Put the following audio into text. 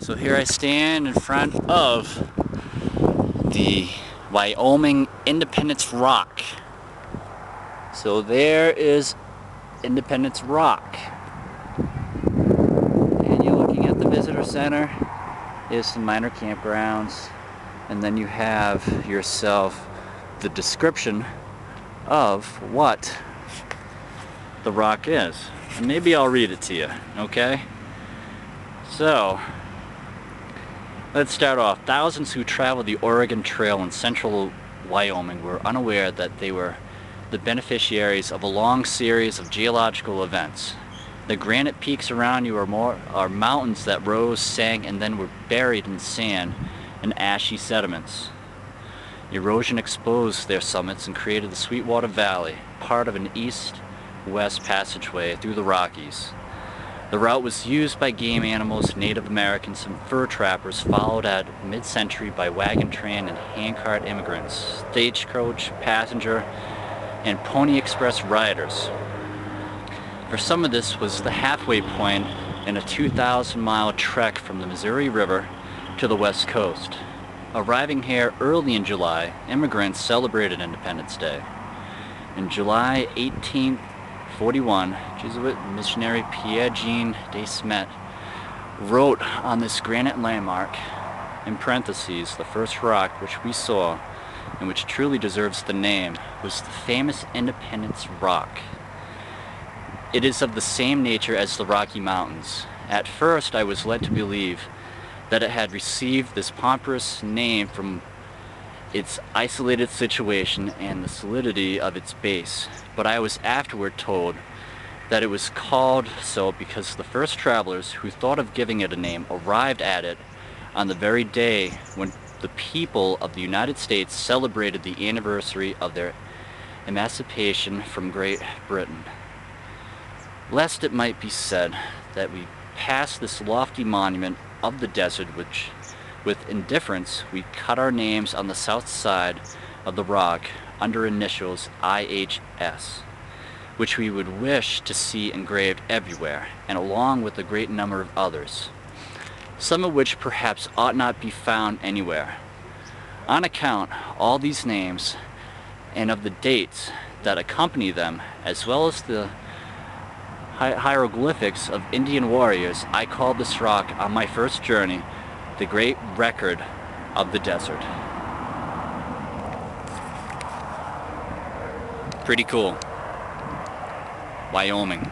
So here I stand in front of the Wyoming Independence Rock. So there is Independence Rock. And you're looking at the visitor center. There's some minor campgrounds. And then you have yourself the description of what the rock is. And maybe I'll read it to you, okay? So, let's start off. Thousands who traveled the Oregon Trail in central Wyoming were unaware that they were the beneficiaries of a long series of geological events. The granite peaks around you are mountains that rose, sank, and then were buried in sand and ashy sediments. Erosion exposed their summits and created the Sweetwater Valley, part of an east-west passageway through the Rockies. The route was used by game animals, Native Americans, and fur trappers, followed at mid-century by wagon train and handcart immigrants, stagecoach, passenger, and Pony Express riders. For some of this was the halfway point in a 2,000-mile trek from the Missouri River to the West Coast. Arriving here early in July, immigrants celebrated Independence Day. In July 1841, Jesuit missionary Pierre-Jean de Smet wrote on this granite landmark, in parentheses, the first rock which we saw, and which truly deserves the name, was the famous Independence Rock. It is of the same nature as the Rocky Mountains. At first I was led to believe that it had received this pompous name from its isolated situation and the solidity of its base, but I was afterward told that it was called so because the first travelers who thought of giving it a name arrived at it on the very day when the people of the United States celebrated the anniversary of their emancipation from Great Britain. Lest it might be said that we passed this lofty monument of the desert which, with indifference, we cut our names on the south side of the rock under initials IHS, which we would wish to see engraved everywhere, and along with a great number of others, some of which perhaps ought not be found anywhere. On account all these names and of the dates that accompany them, as well as the hieroglyphics of Indian warriors, I called this rock on my first journey the Great Record of the Desert. Pretty cool. Wyoming.